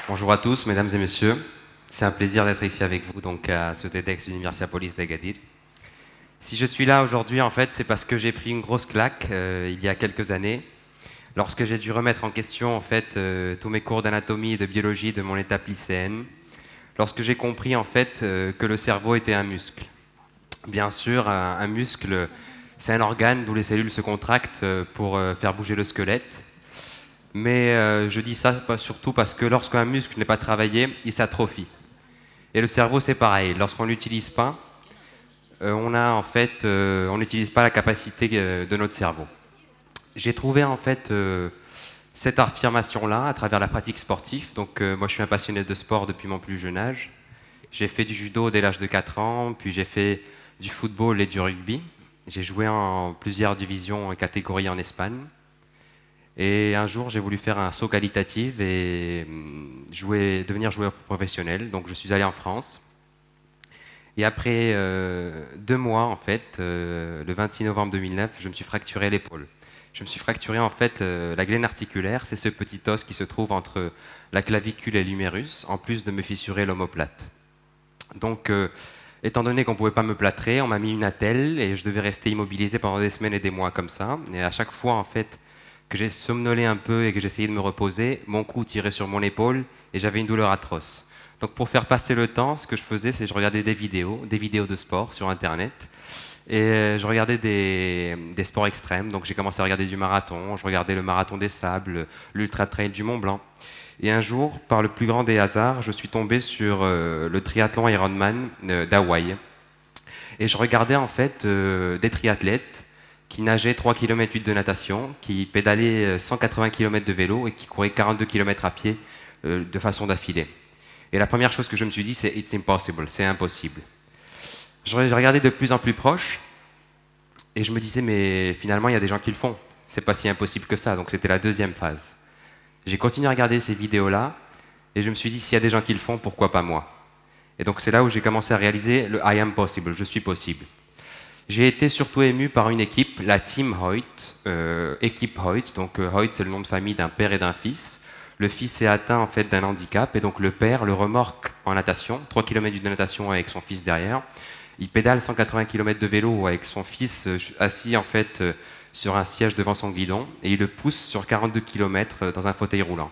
Bonjour à tous, mesdames et messieurs. C'est un plaisir d'être ici avec vous donc à ce TEDx Universiapolis d'Agadir. Si je suis là aujourd'hui, en fait, c'est parce que j'ai pris une grosse claque il y a quelques années, lorsque j'ai dû remettre en question en fait tous mes cours d'anatomie et de biologie de mon étape lycéenne, lorsque j'ai compris en fait que le cerveau était un muscle. Bien sûr, un muscle, c'est un organe d'où les cellules se contractent pour faire bouger le squelette. Mais je dis ça surtout parce que lorsqu'un muscle n'est pas travaillé, il s'atrophie. Et le cerveau, c'est pareil. Lorsqu'on ne l'utilise pas, on n'utilise pas la capacité de notre cerveau. J'ai trouvé en fait cette affirmation-là à travers la pratique sportive. Donc moi, je suis un passionné de sport depuis mon plus jeune âge. J'ai fait du judo dès l'âge de 4 ans, puis j'ai fait du football et du rugby. J'ai joué en plusieurs divisions et catégories en Espagne. Et un jour, j'ai voulu faire un saut qualitatif et devenir joueur professionnel. Donc, je suis allé en France. Et après 2 mois, en fait, le 26 novembre 2009, je me suis fracturé l'épaule. Je me suis fracturé en fait la gaine articulaire, c'est ce petit os qui se trouve entre la clavicule et l'humérus, en plus de me fissurer l'omoplate. Donc, étant donné qu'on ne pouvait pas me plâtrer, on m'a mis une attelle et je devais rester immobilisé pendant des semaines et des mois comme ça. Et à chaque fois, en fait, que j'ai somnolé un peu et que j'essayais de me reposer, mon cou tirait sur mon épaule et j'avais une douleur atroce. Donc pour faire passer le temps, ce que je faisais, c'est que je regardais des vidéos de sport sur Internet. Et je regardais des sports extrêmes. Donc j'ai commencé à regarder du marathon, je regardais le marathon des sables, l'ultra trail du Mont Blanc. Et un jour, par le plus grand des hasards, je suis tombé sur le triathlon Ironman d'Hawaï. Et je regardais en fait des triathlètes qui nageaient 3 km 8 de natation, qui pédalaient 180 km de vélo et qui couraient 42 km à pied de façon d'affilée. Et la première chose que je me suis dit, c'est It's impossible, c'est impossible. Je regardais de plus en plus proche et je me disais, mais finalement, il y a des gens qui le font. C'est pas si impossible que ça. Donc c'était la deuxième phase. J'ai continué à regarder ces vidéos-là et je me suis dit, s'il y a des gens qui le font, pourquoi pas moi? Et donc c'est là où j'ai commencé à réaliser le I am possible, je suis possible. J'ai été surtout ému par une équipe, la Team Hoyt, équipe Hoyt. Donc Hoyt, c'est le nom de famille d'un père et d'un fils. Le fils est atteint en fait d'un handicap et donc le père le remorque en natation, 3 km de natation avec son fils derrière. Il pédale 180 km de vélo avec son fils assis en fait sur un siège devant son guidon et il le pousse sur 42 km dans un fauteuil roulant.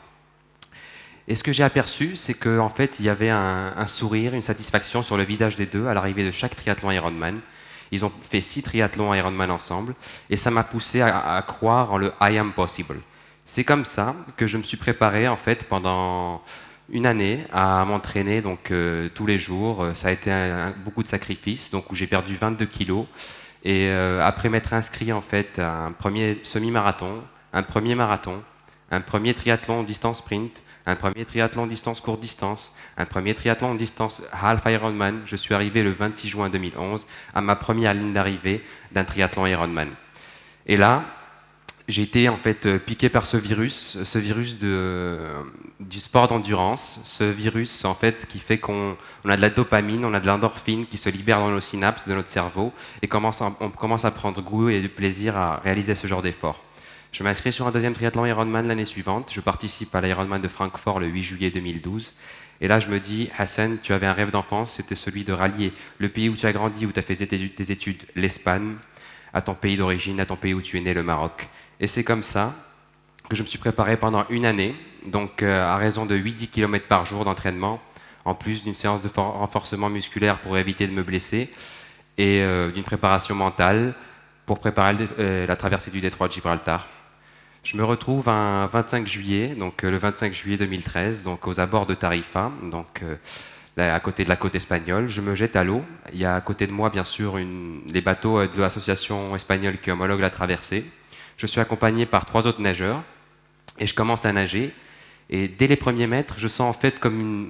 Et ce que j'ai aperçu, c'est qu'en fait, il y avait un sourire, une satisfaction sur le visage des deux à l'arrivée de chaque triathlon Ironman. Ils ont fait 6 triathlons Ironman ensemble et ça m'a poussé à croire en le I am possible. C'est comme ça que je me suis préparé en fait pendant une année à m'entraîner donc tous les jours. Ça a été beaucoup de sacrifices, donc où j'ai perdu 22 kilos. Et après m'être inscrit en fait à un premier semi-marathon, un premier marathon, un premier triathlon distance sprint, un premier triathlon distance courte distance, un premier triathlon distance half Ironman. Je suis arrivé le 26 juin 2011 à ma première ligne d'arrivée d'un triathlon Ironman. Et là, j'ai été en fait piqué par ce virus du sport d'endurance, ce virus en fait qui fait qu'on a de la dopamine, on a de l'endorphine qui se libère dans nos synapses de notre cerveau et on commence à prendre goût et du plaisir à réaliser ce genre d'effort. Je m'inscris sur un deuxième triathlon Ironman l'année suivante. Je participe à l'Ironman de Francfort le 8 juillet 2012. Et là, je me dis, Hassan, tu avais un rêve d'enfance, c'était celui de rallier le pays où tu as grandi, où tu as fait tes études, l'Espagne, à ton pays d'origine, à ton pays où tu es né, le Maroc. Et c'est comme ça que je me suis préparé pendant une année, donc à raison de 8-10 km par jour d'entraînement, en plus d'une séance de renforcement musculaire pour éviter de me blesser, et d'une préparation mentale pour préparer la traversée du détroit de Gibraltar. Je me retrouve un 25 juillet, donc le 25 juillet 2013, donc aux abords de Tarifa, donc là, à côté de la côte espagnole. Je me jette à l'eau. Il y a à côté de moi, bien sûr, les bateaux de l'association espagnole qui homologue la traversée. Je suis accompagné par 3 autres nageurs et je commence à nager. Et dès les premiers mètres, je sens en fait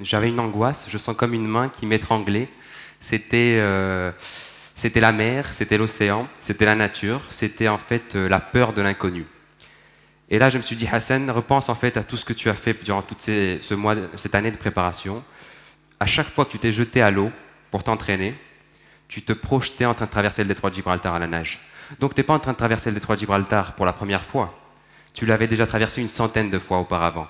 j'avais une angoisse, je sens comme une main qui m'étranglait. C'était c'était la mer, c'était l'océan, c'était la nature, c'était en fait la peur de l'inconnu. Et là, je me suis dit, Hassan, repense en fait à tout ce que tu as fait durant cette année de préparation. À chaque fois que tu t'es jeté à l'eau pour t'entraîner, tu te projetais en train de traverser le détroit de Gibraltar à la nage. Donc tu n'es pas en train de traverser le détroit de Gibraltar pour la première fois. Tu l'avais déjà traversé une centaine de fois auparavant.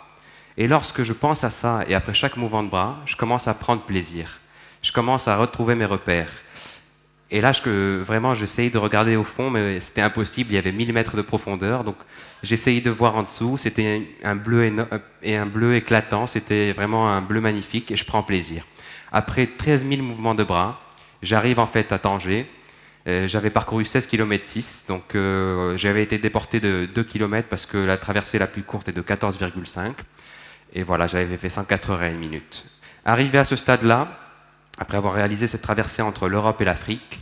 Et lorsque je pense à ça, et après chaque mouvement de bras, je commence à prendre plaisir. Je commence à retrouver mes repères. Et là, vraiment, j'essayais de regarder au fond, mais c'était impossible. Il y avait 1000 mètres de profondeur. Donc, j'essayais de voir en dessous. C'était un bleu et un bleu éclatant. C'était vraiment un bleu magnifique et je prends plaisir. Après 13 000 mouvements de bras, j'arrive en fait à Tanger. J'avais parcouru 16 km 6. Donc, j'avais été déporté de 2 km parce que la traversée la plus courte est de 14,5. Et voilà, j'avais fait 104 heures et 1 minute. Arrivé à ce stade-là, après avoir réalisé cette traversée entre l'Europe et l'Afrique,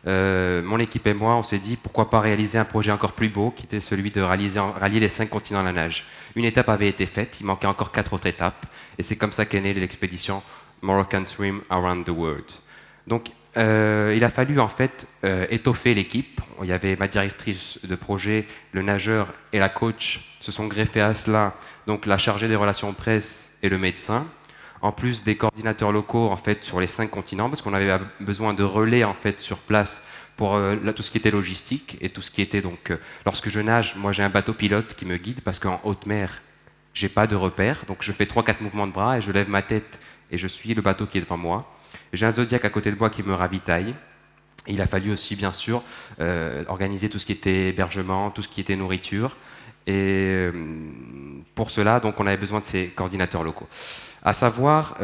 mon équipe et moi, on s'est dit pourquoi pas réaliser un projet encore plus beau, qui était celui de rallier les 5 continents à la nage. Une étape avait été faite, il manquait encore 4 autres étapes, et c'est comme ça qu'est née l'expédition Moroccan Swim Around the World. Donc, il a fallu en fait étoffer l'équipe. Il y avait ma directrice de projet, le nageur et la coach se sont greffés à cela, donc la chargée des relations presse et le médecin, en plus des coordinateurs locaux en fait sur les 5 continents, parce qu'on avait besoin de relais en fait sur place pour tout ce qui était logistique et tout ce qui était donc lorsque je nage, moi j'ai un bateau pilote qui me guide parce qu'en haute mer j'ai pas de repère, donc je fais 3-4 mouvements de bras et je lève ma tête et je suis le bateau qui est devant moi. J'ai un Zodiac à côté de moi qui me ravitaille. Il a fallu aussi, bien sûr, organiser tout ce qui était hébergement, tout ce qui était nourriture. Et pour cela, donc, on avait besoin de ces coordinateurs locaux. À savoir,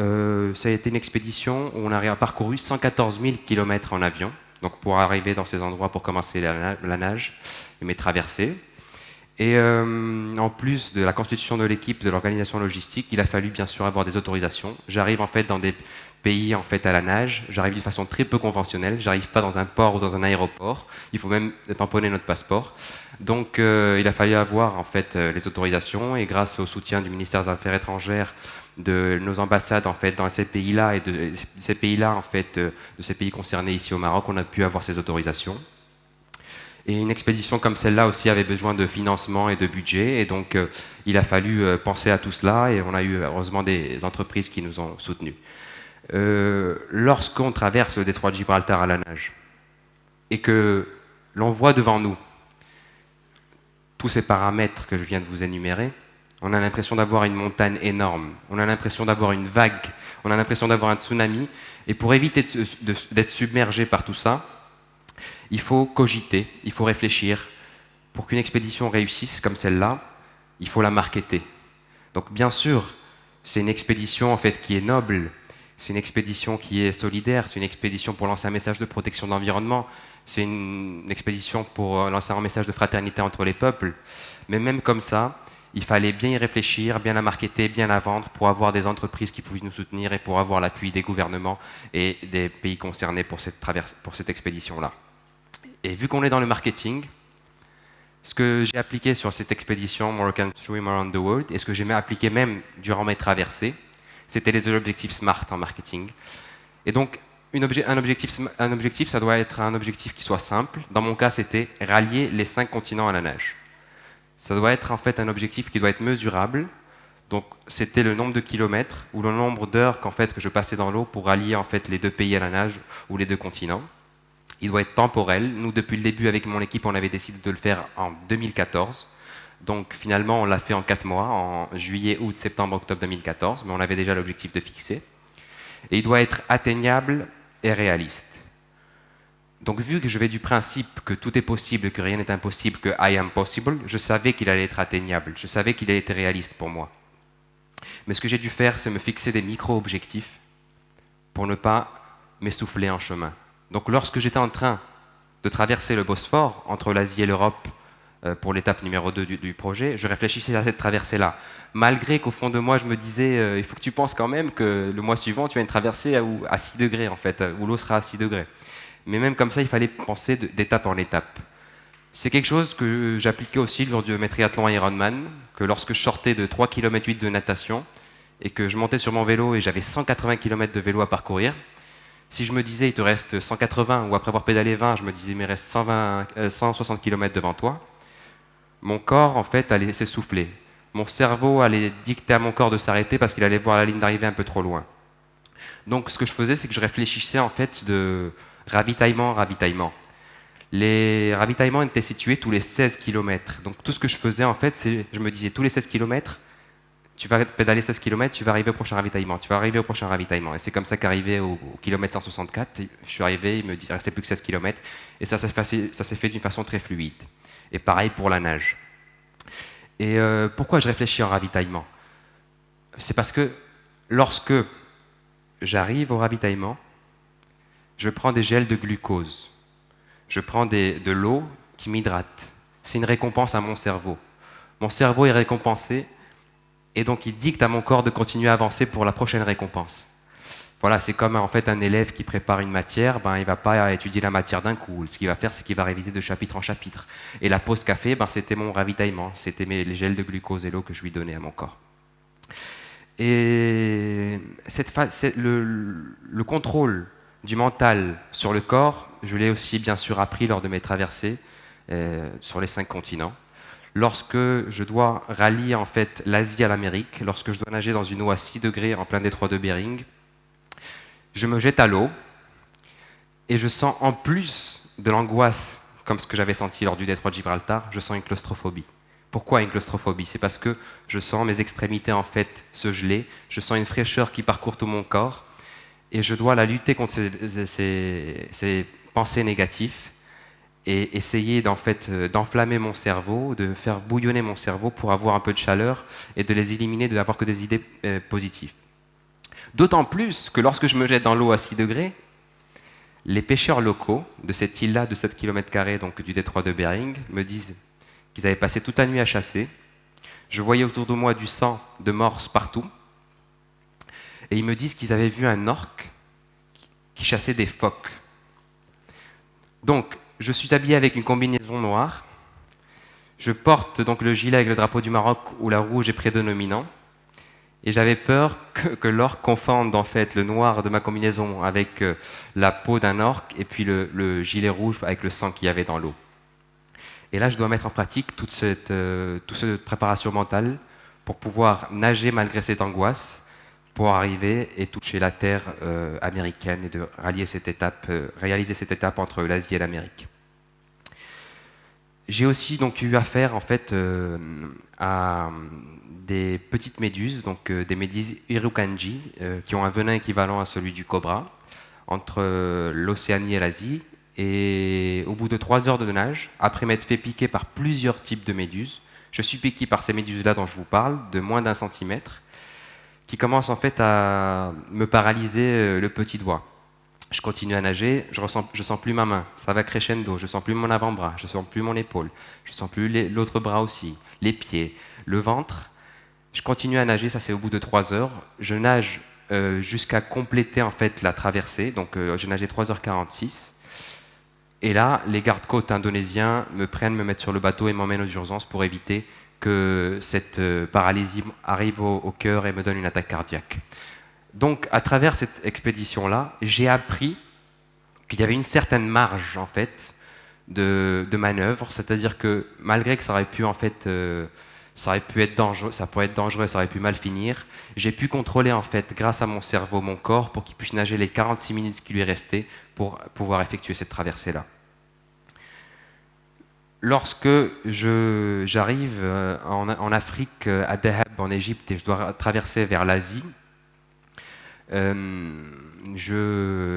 ça a été une expédition où on a parcouru 114 000 km en avion, donc pour arriver dans ces endroits pour commencer la nage et mes traversées. Et en plus de la constitution de l'équipe, de l'organisation logistique, il a fallu bien sûr avoir des autorisations. J'arrive en fait dans des pays en fait à la nage, j'arrive d'une façon très peu conventionnelle, j'arrive pas dans un port ou dans un aéroport, il faut même tamponner notre passeport. Donc il a fallu avoir en fait les autorisations et grâce au soutien du ministère des Affaires étrangères, de nos ambassades en fait dans ces pays-là et de ces pays-là en fait de ces pays concernés ici au Maroc, on a pu avoir ces autorisations. Et une expédition comme celle-là aussi avait besoin de financement et de budget. Et donc, il a fallu penser à tout cela. Et on a eu heureusement des entreprises qui nous ont soutenus. Lorsqu'on traverse le détroit de Gibraltar à la nage et que l'on voit devant nous tous ces paramètres que je viens de vous énumérer, on a l'impression d'avoir une montagne énorme. On a l'impression d'avoir une vague. On a l'impression d'avoir un tsunami. Et pour éviter d'être submergé par tout ça, il faut cogiter, il faut réfléchir. Pour qu'une expédition réussisse comme celle-là, il faut la marketer. Donc bien sûr, c'est une expédition en fait qui est noble, c'est une expédition qui est solidaire, c'est une expédition pour lancer un message de protection de l'environnement, c'est une expédition pour lancer un message de fraternité entre les peuples. Mais même comme ça, il fallait bien y réfléchir, bien la marketer, bien la vendre pour avoir des entreprises qui pouvaient nous soutenir et pour avoir l'appui des gouvernements et des pays concernés pour cette expédition-là. Et vu qu'on est dans le marketing, ce que j'ai appliqué sur cette expédition Moroccan Swim Around the World, et ce que j'ai appliqué même durant mes traversées, c'était les objectifs SMART en marketing. Et donc, un objectif, ça doit être un objectif qui soit simple. Dans mon cas, c'était rallier les 5 continents à la nage. Ça doit être en fait un objectif qui doit être mesurable. Donc, c'était le nombre de kilomètres ou le nombre d'heures que je passais dans l'eau pour rallier en fait les 2 pays à la nage ou les 2 continents. Il doit être temporel. Nous, depuis le début, avec mon équipe, on avait décidé de le faire en 2014. Donc finalement, on l'a fait en 4 mois, en juillet, août, septembre, octobre 2014, mais on avait déjà l'objectif de fixer. Et il doit être atteignable et réaliste. Donc vu que je vais du principe que tout est possible, que rien n'est impossible, que I am possible, je savais qu'il allait être atteignable, je savais qu'il allait être réaliste pour moi. Mais ce que j'ai dû faire, c'est me fixer des micro-objectifs pour ne pas m'essouffler en chemin. Donc lorsque j'étais en train de traverser le Bosphore, entre l'Asie et l'Europe, pour l'étape numéro 2 du projet, je réfléchissais à cette traversée-là. Malgré qu'au fond de moi, je me disais, il faut que tu penses quand même que le mois suivant, tu as une traversée à 6 degrés, en fait, où l'eau sera à 6 degrés. Mais même comme ça, il fallait penser d'étape en étape. C'est quelque chose que j'appliquais aussi lors de mes triathlons Ironman, que lorsque je sortais de 3,8 km de natation, et que je montais sur mon vélo et j'avais 180 km de vélo à parcourir, si je me disais il te reste 180, ou après avoir pédalé 20, je me disais il me reste 160 km devant toi, mon corps en fait allait s'essouffler. Mon cerveau allait dicter à mon corps de s'arrêter parce qu'il allait voir la ligne d'arrivée un peu trop loin. Donc ce que je faisais, c'est que je réfléchissais en fait de ravitaillement en ravitaillement. Les ravitaillements étaient situés tous les 16 km. Donc tout ce que je faisais en fait, c'est je me disais tous les 16 km, tu vas pédaler 16 km, tu vas arriver au prochain ravitaillement, tu vas arriver au prochain ravitaillement. Et c'est comme ça qu'arrivé au kilomètre 164, je suis arrivé, il me dit, il restait plus que 16 km, et ça s'est fait d'une façon très fluide. Et pareil pour la nage. Et pourquoi je réfléchis en ravitaillement? C'est parce que lorsque j'arrive au ravitaillement, je prends des gels de glucose, je prends de l'eau qui m'hydrate. C'est une récompense à mon cerveau. Mon cerveau est récompensé, et donc il dicte à mon corps de continuer à avancer pour la prochaine récompense. Voilà, c'est comme en fait un élève qui prépare une matière, ben, il ne va pas étudier la matière d'un coup. Ce qu'il va faire, c'est qu'il va réviser de chapitre en chapitre. Et la pause café, ben, c'était mon ravitaillement, c'était les gels de glucose et l'eau que je lui donnais à mon corps. Et le contrôle du mental sur le corps, je l'ai aussi bien sûr appris lors de mes traversées sur les 5 continents. Lorsque je dois rallier en fait l'Asie à l'Amérique, lorsque je dois nager dans une eau à 6 degrés en plein détroit de Bering, je me jette à l'eau et je sens en plus de l'angoisse, comme ce que j'avais senti lors du détroit de Gibraltar, je sens une claustrophobie. Pourquoi une claustrophobie? C'est parce que je sens mes extrémités en fait se geler, je sens une fraîcheur qui parcourt tout mon corps et je dois la lutter contre ces pensées négatives et essayer d'enflammer mon cerveau, de faire bouillonner mon cerveau pour avoir un peu de chaleur et de les éliminer, de n'avoir que des idées positives. D'autant plus que lorsque je me jette dans l'eau à 6 degrés, les pêcheurs locaux de cette île-là de 7 km², donc du détroit de Bering, me disent qu'ils avaient passé toute la nuit à chasser. Je voyais autour de moi du sang de morses partout. Et ils me disent qu'ils avaient vu un orque qui chassait des phoques. Donc, je suis habillé avec une combinaison noire. Je porte donc le gilet avec le drapeau du Maroc où la rouge est prédominant. Et j'avais peur que l'orque confonde en fait le noir de ma combinaison avec la peau d'un orque et puis le gilet rouge avec le sang qu'il y avait dans l'eau. Et là, je dois mettre en pratique toute cette préparation mentale pour pouvoir nager malgré cette angoisse, pour arriver et toucher la terre américaine et de réaliser cette étape entre l'Asie et l'Amérique. J'ai aussi donc eu affaire en fait à des petites méduses, donc des méduses Irukandji, qui ont un venin équivalent à celui du cobra, entre l'Océanie et l'Asie. Et au bout de 3 heures de nage, après m'être fait piquer par plusieurs types de méduses, je suis piqué par ces méduses-là dont je vous parle, de moins d'1 centimètre, qui commencent en fait à me paralyser le petit doigt. Je continue à nager, je sens plus ma main, ça va crescendo, je sens plus mon avant-bras, je sens plus mon épaule, je sens plus l'autre bras aussi, les pieds, le ventre. Je continue à nager, ça c'est au bout de 3 heures. Je nage jusqu'à compléter en fait la traversée, donc j'ai nagé 3h46. Et là, les gardes-côtes indonésiens me prennent, me mettent sur le bateau et m'emmènent aux urgences pour éviter que cette paralysie arrive au cœur et me donne une attaque cardiaque. Donc, à travers cette expédition-là, j'ai appris qu'il y avait une certaine marge, en fait, de manœuvre. C'est-à-dire que, malgré que ça aurait pu, en fait, ça aurait pu être dangereux, ça pourrait être dangereux, ça aurait pu mal finir, j'ai pu contrôler, en fait, grâce à mon cerveau, mon corps, pour qu'il puisse nager les 46 minutes qui lui restaient pour pouvoir effectuer cette traversée-là. Lorsque j'arrive en Afrique, à Dahab, en Égypte, et je dois traverser vers l'Asie, je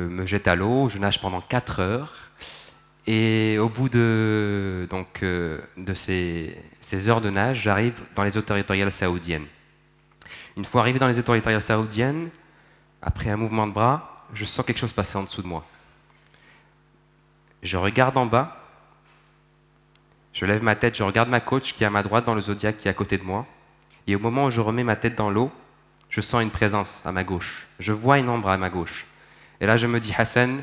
me jette à l'eau, je nage pendant 4 heures, et au bout de ces heures de nage, j'arrive dans les eaux territoriales saoudiennes. Une fois arrivé dans les eaux territoriales saoudiennes, après un mouvement de bras, je sens quelque chose passer en dessous de moi. Je regarde en bas, je lève ma tête, je regarde ma coach qui est à ma droite dans le zodiaque qui est à côté de moi, et au moment où je remets ma tête dans l'eau, je sens une présence à ma gauche. Je vois une ombre à ma gauche. Et là, je me dis, Hassan,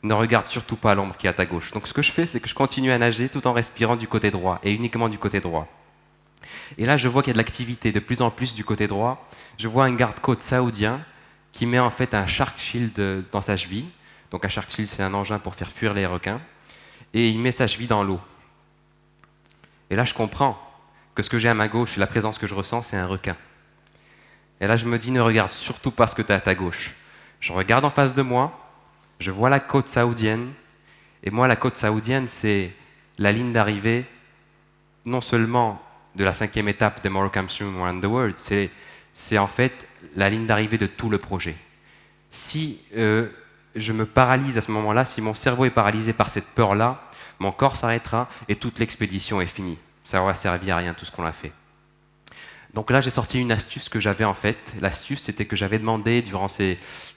ne regarde surtout pas l'ombre qui est à ta gauche. Donc ce que je fais, c'est que je continue à nager tout en respirant du côté droit, et uniquement du côté droit. Et là, je vois qu'il y a de l'activité de plus en plus du côté droit. Je vois un garde-côte saoudien qui met en fait un shark shield dans sa cheville. Donc un shark shield, c'est un engin pour faire fuir les requins. Et il met sa cheville dans l'eau. Et là, je comprends que ce que j'ai à ma gauche et la présence que je ressens, c'est un requin. Et là, je me dis, ne regarde surtout pas ce que tu as à ta gauche. Je regarde en face de moi, je vois la côte saoudienne, et moi, la côte saoudienne, c'est la ligne d'arrivée, non seulement de la 5e étape de Moroccan Swim Around the World. C'est en fait la ligne d'arrivée de tout le projet. Si je me paralyse à ce moment-là, si mon cerveau est paralysé par cette peur-là, mon corps s'arrêtera et toute l'expédition est finie. Ça n'aura servi à rien tout ce qu'on a fait. Donc là, j'ai sorti une astuce que j'avais en fait. L'astuce, c'était que j'avais demandé, durant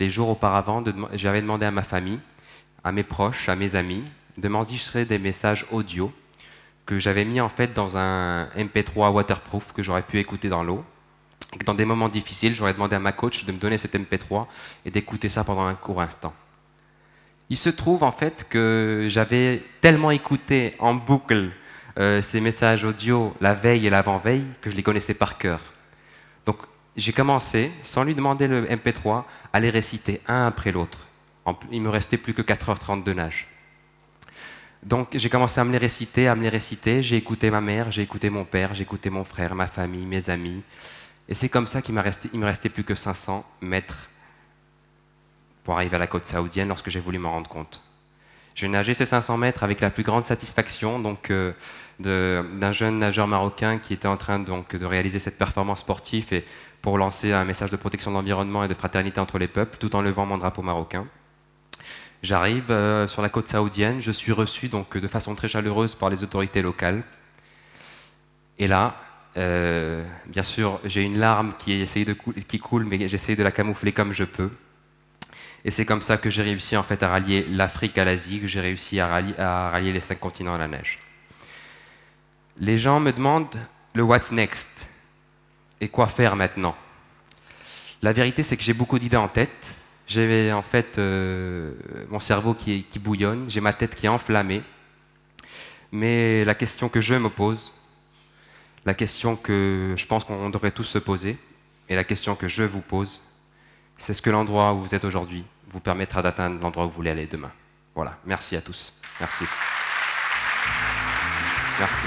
les jours auparavant, j'avais demandé à ma famille, à mes proches, à mes amis, de m'enregistrer des messages audio que j'avais mis en fait dans un MP3 waterproof que j'aurais pu écouter dans l'eau. Et que dans des moments difficiles, j'aurais demandé à ma coach de me donner cet MP3 et d'écouter ça pendant un court instant. Il se trouve en fait que j'avais tellement écouté en boucle ces messages audio la veille et l'avant-veille que je les connaissais par cœur. Donc j'ai commencé, sans lui demander le MP3, à les réciter un après l'autre. Il me restait plus que 4h30 de nage. Donc j'ai commencé à me les réciter, j'ai écouté ma mère, j'ai écouté mon père, j'ai écouté mon frère, ma famille, mes amis. Et c'est comme ça qu'il me restait plus que 500 mètres pour arriver à la côte saoudienne lorsque j'ai voulu m'en rendre compte. J'ai nagé ces 500 mètres avec la plus grande satisfaction d'un jeune nageur marocain qui était en train de réaliser cette performance sportive et pour lancer un message de protection de l'environnement et de fraternité entre les peuples, tout en levant mon drapeau marocain. J'arrive sur la côte saoudienne, je suis reçu de façon très chaleureuse par les autorités locales. Et là, bien sûr, j'ai une larme qui coule, mais j'essaye de la camoufler comme je peux. Et c'est comme ça que j'ai réussi en fait à rallier l'Afrique à l'Asie, que j'ai réussi à rallier les 5 continents à la nage. Les gens me demandent le what's next et quoi faire maintenant. La vérité, c'est que j'ai beaucoup d'idées en tête. J'ai en fait mon cerveau qui bouillonne, j'ai ma tête qui est enflammée. Mais la question que je me pose, la question que je pense qu'on devrait tous se poser, et la question que je vous pose, c'est ce que l'endroit où vous êtes aujourd'hui vous permettra d'atteindre l'endroit où vous voulez aller demain. Voilà, merci à tous. Merci. Merci.